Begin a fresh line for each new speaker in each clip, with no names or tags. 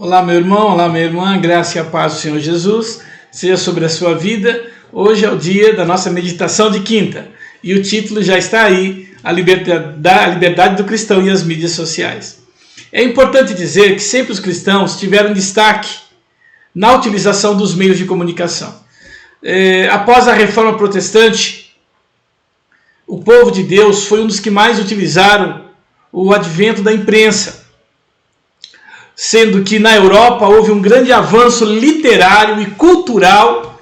Olá, meu irmão, olá, minha irmã, graça e a paz do Senhor Jesus seja sobre a sua vida. Hoje é o dia da nossa meditação de quinta e o título já está aí, a liberdade do cristão e as mídias sociais. É importante dizer que sempre os cristãos tiveram destaque na utilização dos meios de comunicação. Após a reforma protestante, o povo de Deus foi um dos que mais utilizaram o advento da imprensa, sendo que na Europa houve um grande avanço literário e cultural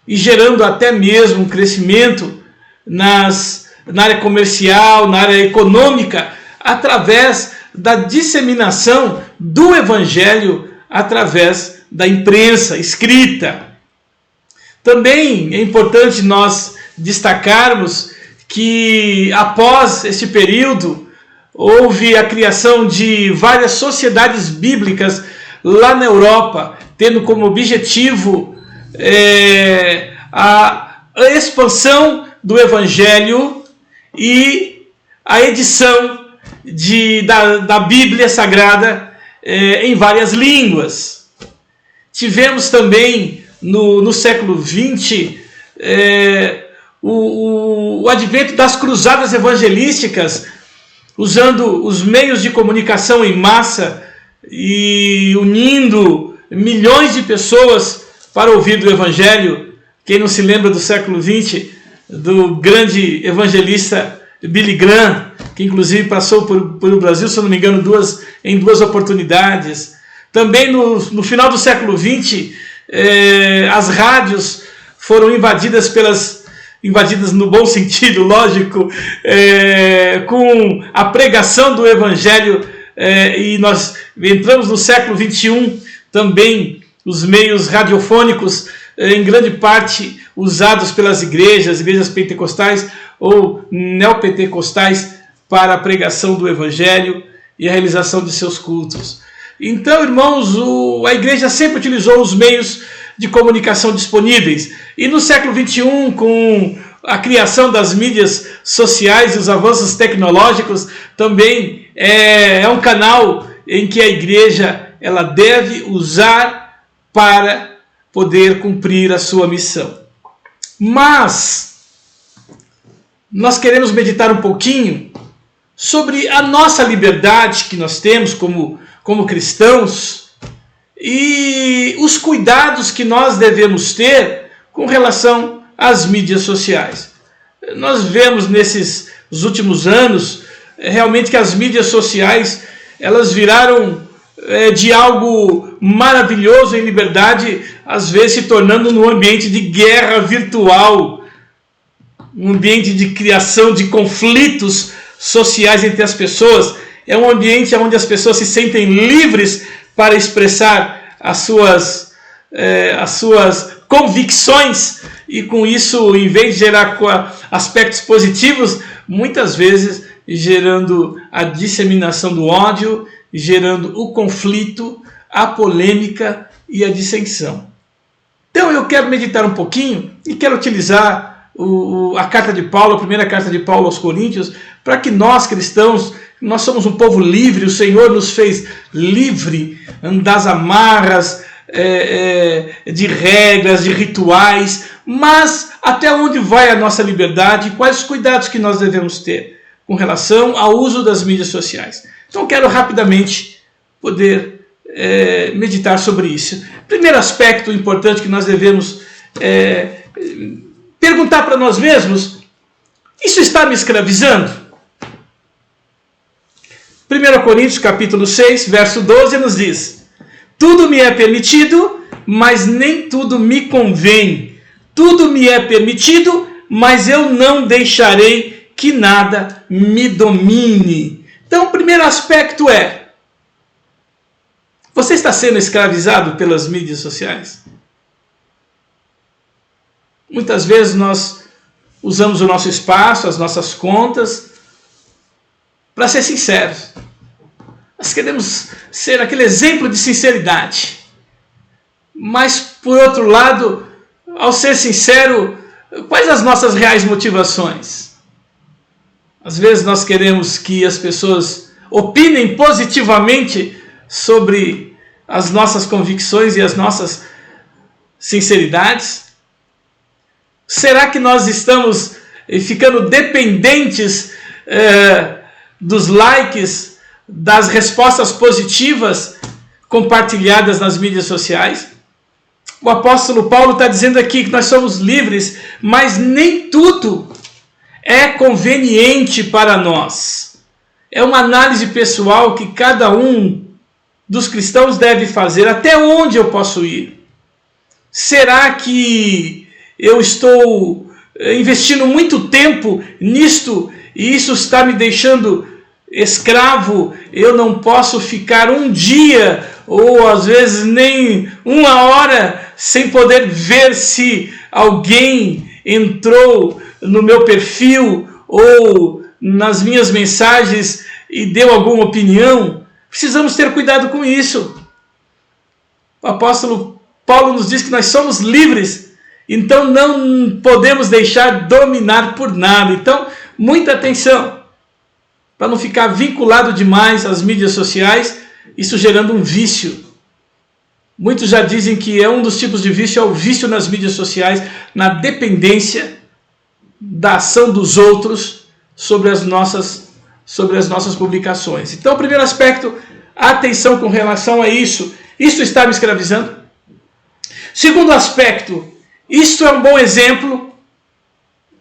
e gerando até mesmo um crescimento na área comercial, na área econômica, através da disseminação do Evangelho através da imprensa escrita. Também é importante nós destacarmos que após este período houve a criação de várias sociedades bíblicas lá na Europa, tendo como objetivo a expansão do Evangelho e a edição da Bíblia Sagrada em várias línguas. Tivemos também no século XX o advento das cruzadas evangelísticas, usando os meios de comunicação em massa e unindo milhões de pessoas para ouvir do Evangelho. Quem não se lembra do século XX, do grande evangelista Billy Graham, que inclusive passou por o Brasil, se eu não me engano, em duas oportunidades. Também no final do século XX, as rádios foram invadidas no bom sentido, lógico, com a pregação do Evangelho, e nós entramos no século XXI, também os meios radiofônicos, em grande parte usados pelas igrejas pentecostais ou neopentecostais para a pregação do Evangelho e a realização de seus cultos. Então, irmãos, a igreja sempre utilizou os meios de comunicação disponíveis. E no século XXI, com a criação das mídias sociais e os avanços tecnológicos, também é um canal em que a igreja ela deve usar para poder cumprir a sua missão. Mas nós queremos meditar um pouquinho sobre a nossa liberdade que nós temos como cristãos e os cuidados que nós devemos ter com relação às mídias sociais. Nós vemos nesses últimos anos realmente que as mídias sociais elas viraram de algo maravilhoso em liberdade, às vezes se tornando um ambiente de guerra virtual, um ambiente de criação de conflitos sociais entre as pessoas. É um ambiente onde as pessoas se sentem livres para expressar as suas convicções, e com isso, em vez de gerar aspectos positivos, muitas vezes gerando a disseminação do ódio, gerando o conflito, a polêmica e a dissensão. Então eu quero meditar um pouquinho e quero utilizar a carta de Paulo, a primeira carta de Paulo aos Coríntios, para que nós cristãos, nós somos um povo livre, o Senhor nos fez livre das amarras de regras, de rituais, mas até onde vai a nossa liberdade e quais os cuidados que nós devemos ter com relação ao uso das mídias sociais. Então quero rapidamente poder meditar sobre isso. Primeiro aspecto importante que nós devemos perguntar para nós mesmos: isso está me escravizando? 1 Coríntios capítulo 6, verso 12 nos diz: tudo me é permitido, mas nem tudo me convém. Tudo me é permitido, mas eu não deixarei que nada me domine. Então, o primeiro aspecto você está sendo escravizado pelas mídias sociais? Muitas vezes nós usamos o nosso espaço, as nossas contas, para ser sinceros. Nós queremos ser aquele exemplo de sinceridade. Mas, por outro lado, ao ser sincero, quais as nossas reais motivações? Às vezes nós queremos que as pessoas opinem positivamente sobre as nossas convicções e as nossas sinceridades? Será que nós estamos ficando dependentes dos likes, das respostas positivas compartilhadas nas mídias sociais? O apóstolo Paulo está dizendo aqui que nós somos livres, mas nem tudo é conveniente para nós. É uma análise pessoal que cada um dos cristãos deve fazer. Até onde eu posso ir? Será que eu estou investindo muito tempo nisto e isso está me deixando escravo? Eu não posso ficar um dia ou às vezes nem uma hora sem poder ver se alguém entrou no meu perfil ou nas minhas mensagens e deu alguma opinião. Precisamos ter cuidado com isso. O apóstolo Paulo nos diz que nós somos livres, então não podemos deixar dominar por nada. Então, muita atenção para não ficar vinculado demais às mídias sociais, isso gerando um vício. Muitos já dizem que é um dos tipos de vício, é o vício nas mídias sociais, na dependência da ação dos outros sobre as nossas publicações. Então, o primeiro aspecto, atenção com relação a isso. Isto está me escravizando? Segundo aspecto, isto é um bom exemplo.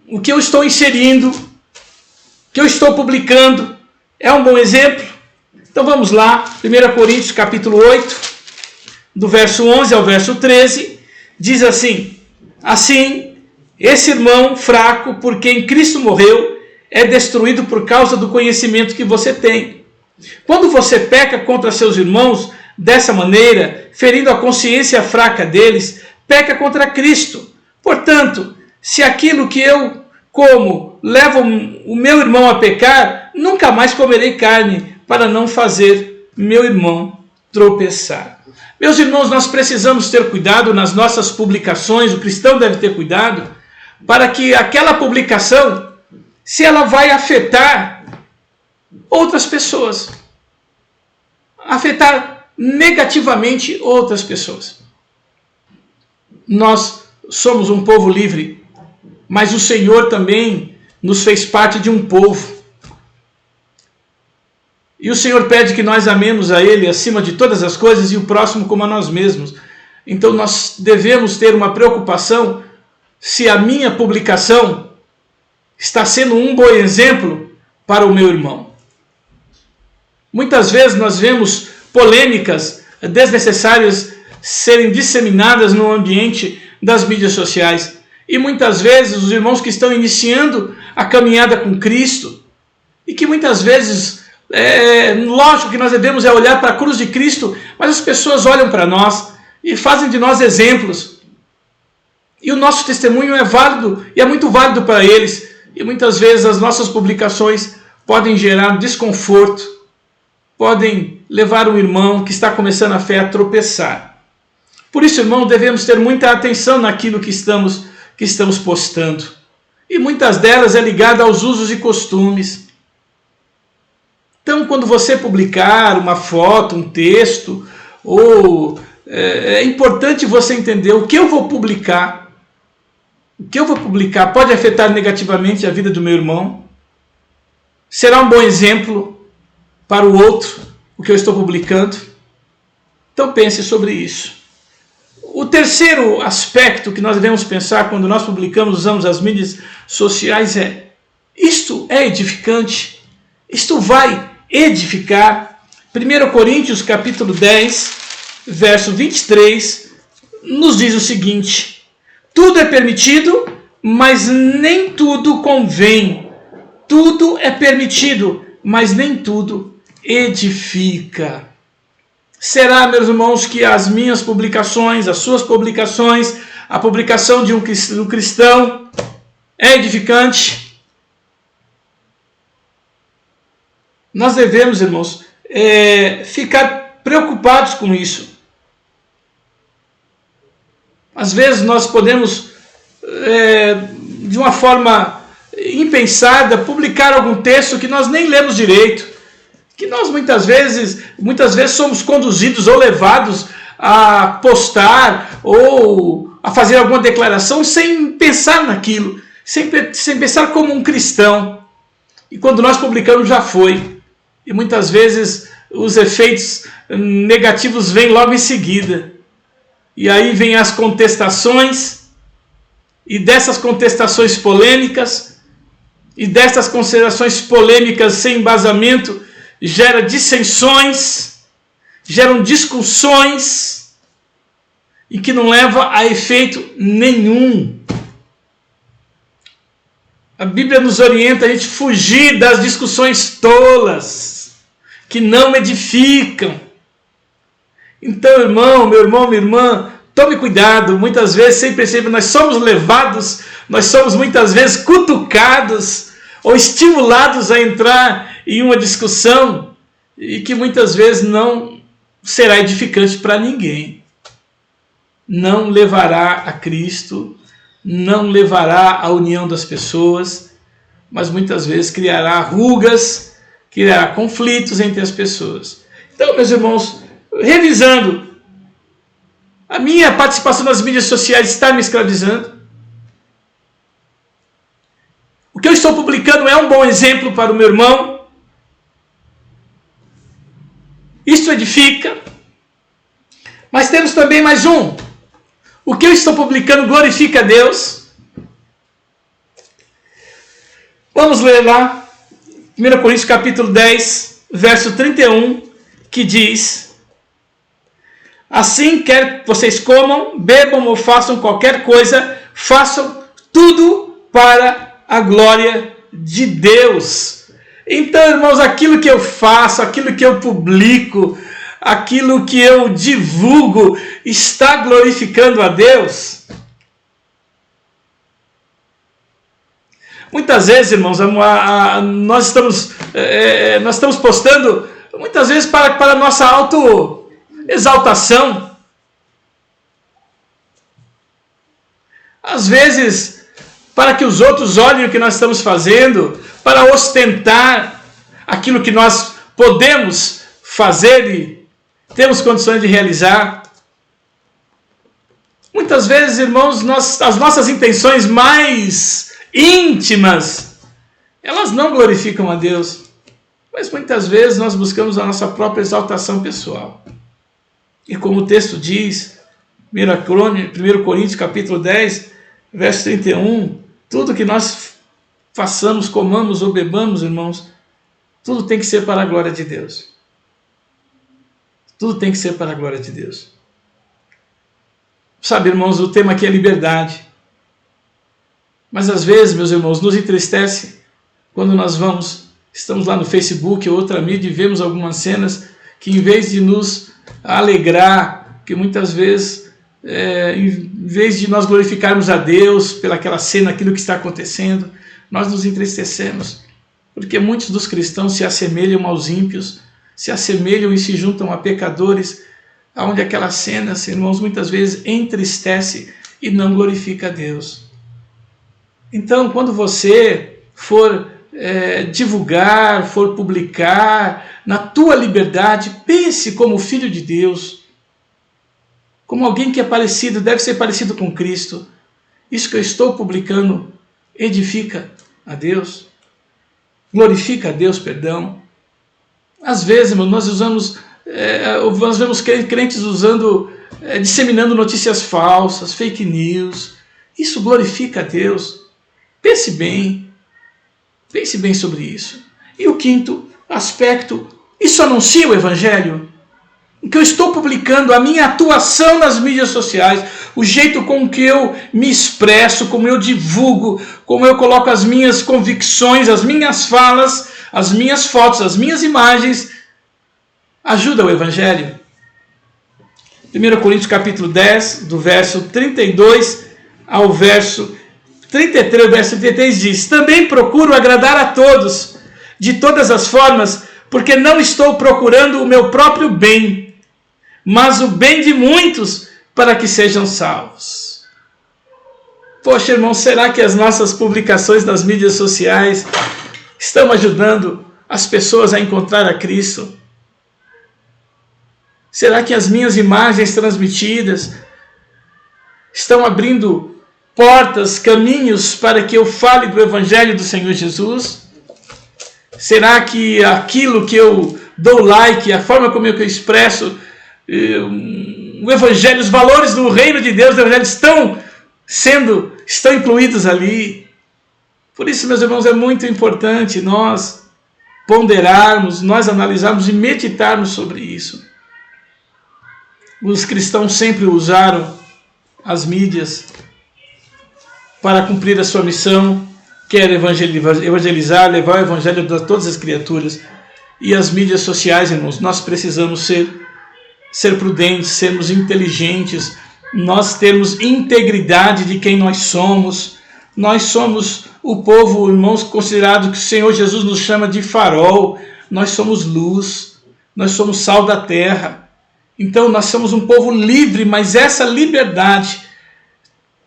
O que eu estou inserindo, o que eu estou publicando, é um bom exemplo? Então vamos lá, 1 Coríntios capítulo 8, do verso 11 ao verso 13, diz assim: assim, esse irmão fraco, por quem Cristo morreu, é destruído por causa do conhecimento que você tem. Quando você peca contra seus irmãos dessa maneira, ferindo a consciência fraca deles, peca contra Cristo. Portanto, se aquilo que eu como leva o meu irmão a pecar, nunca mais comerei carne, para não fazer meu irmão tropeçar. Meus irmãos, nós precisamos ter cuidado nas nossas publicações, o cristão deve ter cuidado, para que aquela publicação, se ela vai afetar outras pessoas, afetar negativamente outras pessoas. Nós somos um povo livre, mas o Senhor também nos fez parte de um povo. E o Senhor pede que nós amemos a Ele acima de todas as coisas e o próximo como a nós mesmos. Então nós devemos ter uma preocupação se a minha publicação está sendo um bom exemplo para o meu irmão. Muitas vezes nós vemos polêmicas desnecessárias serem disseminadas no ambiente das mídias sociais. E muitas vezes os irmãos que estão iniciando a caminhada com Cristo, e que muitas vezes, lógico que nós devemos olhar para a cruz de Cristo, mas as pessoas olham para nós e fazem de nós exemplos. E o nosso testemunho é válido, e é muito válido para eles. E muitas vezes as nossas publicações podem gerar desconforto, podem levar um irmão que está começando a fé a tropeçar. Por isso, irmão, devemos ter muita atenção naquilo que estamos postando. E muitas delas é ligada aos usos e costumes. Então, quando você publicar uma foto, um texto, é importante você entender o que eu vou publicar. O que eu vou publicar pode afetar negativamente a vida do meu irmão? Será um bom exemplo para o outro, o que eu estou publicando? Então pense sobre isso. O terceiro aspecto que nós devemos pensar quando nós publicamos, usamos as mídias sociais é: isto é edificante? Isto vai edificar? 1 Coríntios capítulo 10, verso 23, nos diz o seguinte: tudo é permitido, mas nem tudo convém. Tudo é permitido, mas nem tudo edifica. Será, meus irmãos, que as minhas publicações, as suas publicações, a publicação de um cristão é edificante? Nós devemos, irmãos, ficar preocupados com isso. Às vezes nós podemos, de uma forma impensada, publicar algum texto que nós nem lemos direito, que nós muitas vezes somos conduzidos ou levados a postar ou a fazer alguma declaração sem pensar naquilo, sem pensar como um cristão. E quando nós publicamos já foi. E muitas vezes os efeitos negativos vêm logo em seguida. E aí vem as contestações, e dessas contestações polêmicas, e dessas considerações polêmicas sem embasamento, gera dissensões, geram discussões, e que não leva a efeito nenhum. A Bíblia nos orienta a gente fugir das discussões tolas, que não edificam. Então, meu irmão, minha irmã, tome cuidado. Muitas vezes, sem perceber, nós somos levados, nós somos muitas vezes cutucados ou estimulados a entrar em uma discussão e que muitas vezes não será edificante para ninguém. Não levará a Cristo, não levará à união das pessoas, mas muitas vezes criará rugas, criará conflitos entre as pessoas. Então, meus irmãos, revisando, a minha participação nas mídias sociais está me escravizando? O que eu estou publicando é um bom exemplo para o meu irmão? Isso edifica? Mas temos também mais um. O que eu estou publicando glorifica a Deus? Vamos ler lá, 1 Coríntios capítulo 10, verso 31, que diz: assim, quer vocês comam, bebam ou façam qualquer coisa, façam tudo para a glória de Deus. Então, irmãos, aquilo que eu faço, aquilo que eu publico, aquilo que eu divulgo, está glorificando a Deus? Muitas vezes, irmãos, nós estamos postando, muitas vezes para a nossa autoexaltação. Às vezes, para que os outros olhem o que nós estamos fazendo, para ostentar aquilo que nós podemos fazer e temos condições de realizar. Muitas vezes, irmãos, as nossas intenções mais íntimas, elas não glorificam a Deus, mas muitas vezes nós buscamos a nossa própria exaltação pessoal. E como o texto diz, 1 Coríntios capítulo 10, verso 31, tudo que nós façamos, comamos ou bebamos, irmãos, tudo tem que ser para a glória de Deus. Tudo tem que ser para a glória de Deus. Sabe, irmãos, o tema aqui é liberdade. Mas às vezes, meus irmãos, nos entristece quando nós estamos lá no Facebook ou outra mídia e vemos algumas cenas que, em vez de nos alegrar, que muitas vezes, em vez de nós glorificarmos a Deus pelaquela cena, aquilo que está acontecendo, nós nos entristecemos. Porque muitos dos cristãos se assemelham aos ímpios, se assemelham e se juntam a pecadores, onde aquela cena, irmãos, muitas vezes entristece e não glorifica a Deus. Então, quando você for divulgar, for publicar, na tua liberdade, pense como filho de Deus, como alguém que é parecido, deve ser parecido com Cristo. Isso que eu estou publicando edifica a Deus? Glorifica a Deus, perdão. Às vezes, irmão, nós vemos crentes disseminando notícias falsas, fake news. Isso glorifica a Deus. Pense bem sobre isso. E o quinto aspecto, isso anuncia o Evangelho? O que eu estou publicando, a minha atuação nas mídias sociais, o jeito com que eu me expresso, como eu divulgo, como eu coloco as minhas convicções, as minhas falas, as minhas fotos, as minhas imagens, ajuda o Evangelho? 1 Coríntios capítulo 10, do verso 32 ao verso 33, o verso 33 diz: também procuro agradar a todos, de todas as formas, porque não estou procurando o meu próprio bem, mas o bem de muitos, para que sejam salvos. Poxa, irmão, será que as nossas publicações nas mídias sociais estão ajudando as pessoas a encontrar a Cristo? Será que as minhas imagens transmitidas estão abrindo portas, caminhos para que eu fale do Evangelho do Senhor Jesus? Será que aquilo que eu dou like, a forma como eu expresso o Evangelho, os valores do reino de Deus, do Evangelho estão incluídos ali? Por isso, meus irmãos, é muito importante nós ponderarmos, nós analisarmos e meditarmos sobre isso. Os cristãos sempre usaram as mídias para cumprir a sua missão, que era evangelizar, levar o evangelho a todas as criaturas. E as mídias sociais, irmãos, nós precisamos ser prudentes, sermos inteligentes, nós termos integridade de quem nós somos. Nós somos o povo, irmãos, considerado que o Senhor Jesus nos chama de farol. Nós somos luz, nós somos sal da terra. Então nós somos um povo livre, mas essa liberdade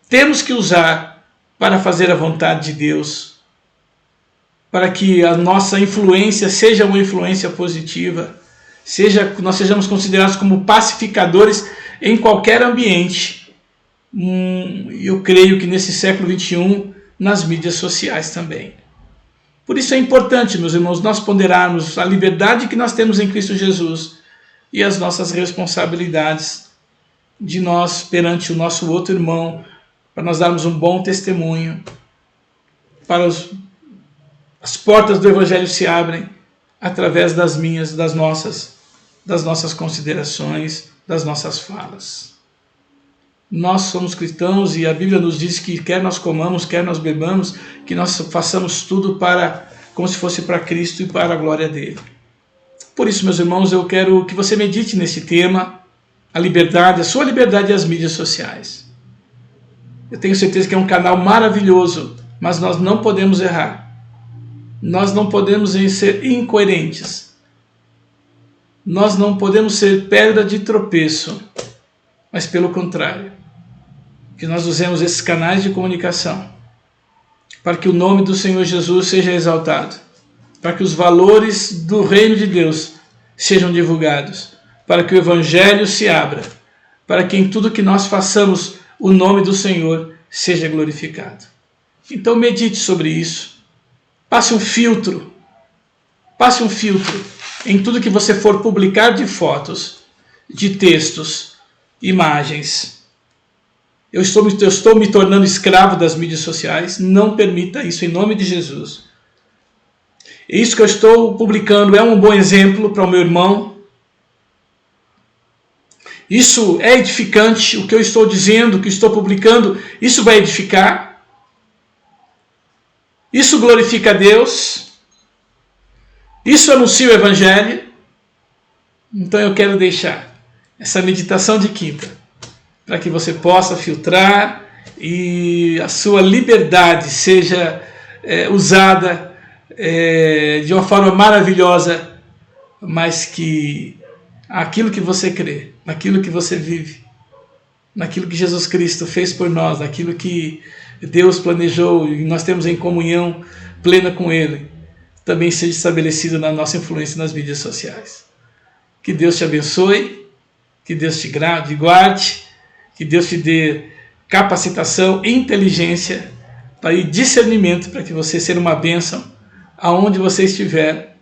temos que usar para fazer a vontade de Deus, para que a nossa influência seja uma influência positiva, nós sejamos considerados como pacificadores em qualquer ambiente. Eu creio que nesse século XXI, nas mídias sociais também. Por isso é importante, meus irmãos, nós ponderarmos a liberdade que nós temos em Cristo Jesus e as nossas responsabilidades de nós perante o nosso outro irmão, para nós darmos um bom testemunho, para as portas do Evangelho se abrem através das nossas considerações, das nossas falas. Nós somos cristãos e a Bíblia nos diz que quer nós comamos, quer nós bebamos, que nós façamos tudo como se fosse para Cristo e para a glória dele. Por isso, meus irmãos, eu quero que você medite nesse tema, a liberdade, a sua liberdade e as mídias sociais. Eu tenho certeza que é um canal maravilhoso, mas nós não podemos errar. Nós não podemos ser incoerentes. Nós não podemos ser pedra de tropeço, mas pelo contrário, que nós usemos esses canais de comunicação para que o nome do Senhor Jesus seja exaltado, para que os valores do reino de Deus sejam divulgados, para que o Evangelho se abra, para que em tudo que nós façamos o nome do Senhor seja glorificado. Então medite sobre isso, passe um filtro em tudo que você for publicar de fotos, de textos, imagens. Eu estou me tornando escravo das mídias sociais, não permita isso em nome de Jesus. Isso que eu estou publicando é um bom exemplo para o meu irmão. Isso é edificante, o que eu estou dizendo, o que estou publicando, isso vai edificar. Isso glorifica a Deus. Isso anuncia o Evangelho. Então eu quero deixar essa meditação de quinta, para que você possa filtrar e a sua liberdade seja usada de uma forma maravilhosa, mas que aquilo que você crê, naquilo que você vive, naquilo que Jesus Cristo fez por nós, naquilo que Deus planejou e nós temos em comunhão plena com Ele, também seja estabelecido na nossa influência nas mídias sociais. Que Deus te abençoe, que Deus te guarde, que Deus te dê capacitação, inteligência e discernimento para que você seja uma bênção aonde você estiver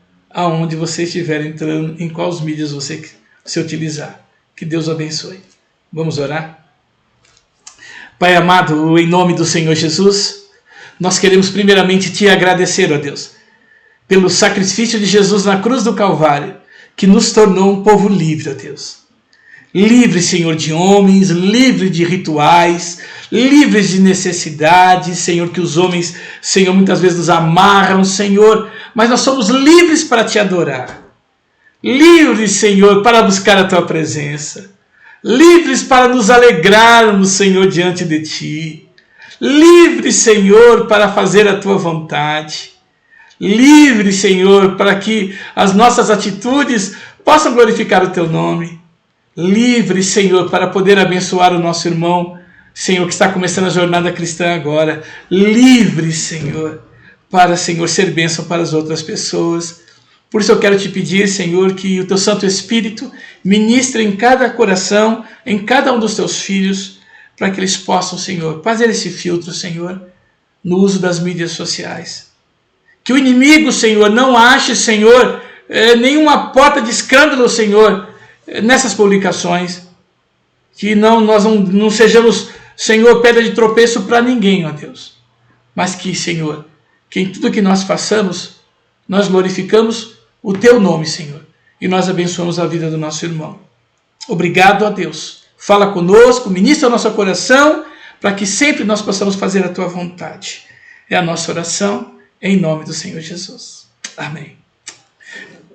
entrando, em quais mídias você utilizar. Que Deus o abençoe. Vamos orar? Pai amado, em nome do Senhor Jesus, nós queremos primeiramente te agradecer, ó Deus, pelo sacrifício de Jesus na cruz do Calvário, que nos tornou um povo livre, ó Deus. Livre, Senhor, de homens, livre de rituais, livres de necessidades, Senhor, que os homens, Senhor, muitas vezes nos amarram, Senhor, mas nós somos livres para te adorar. Livres, Senhor, para buscar a tua presença. Livres para nos alegrarmos, Senhor, diante de ti. Livres, Senhor, para fazer a tua vontade. Livre, Senhor, para que as nossas atitudes possam glorificar o teu nome. Livre, Senhor, para poder abençoar o nosso irmão, Senhor, que está começando a jornada cristã agora. Livre, Senhor, para, Senhor, ser bênção para as outras pessoas. Por isso eu quero te pedir, Senhor, que o teu Santo Espírito ministre em cada coração, em cada um dos teus filhos, para que eles possam, Senhor, fazer esse filtro, Senhor, no uso das mídias sociais. Que o inimigo, Senhor, não ache, Senhor, nenhuma porta de escândalo, Senhor, nessas publicações. Que nós não sejamos, Senhor, pedra de tropeço para ninguém, ó Deus. Mas que, Senhor, que em tudo que nós façamos, nós glorificamos o teu nome, Senhor, e nós abençoamos a vida do nosso irmão. Obrigado a Deus. Fala conosco, ministra o nosso coração, para que sempre nós possamos fazer a tua vontade. É a nossa oração, em nome do Senhor Jesus. Amém.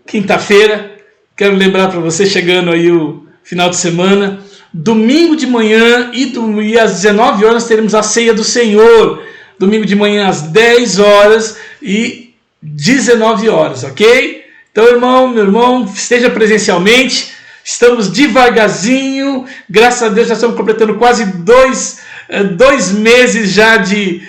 Quinta-feira, quero lembrar para você, chegando aí o final de semana, domingo de manhã e às 19 horas teremos a ceia do Senhor. Domingo de manhã às 10 horas e 19 horas, ok? Então, meu irmão, esteja presencialmente. Estamos devagarzinho, graças a Deus já estamos completando quase dois meses já de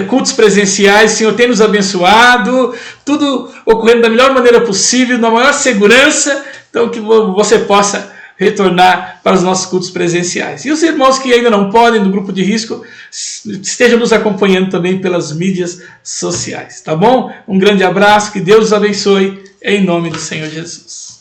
cultos presenciais. O Senhor tem nos abençoado, tudo ocorrendo da melhor maneira possível, na maior segurança, então que você possa retornar para os nossos cultos presenciais. E os irmãos que ainda não podem, do grupo de risco, estejam nos acompanhando também pelas mídias sociais, tá bom? Um grande abraço, que Deus os abençoe, em nome do Senhor Jesus.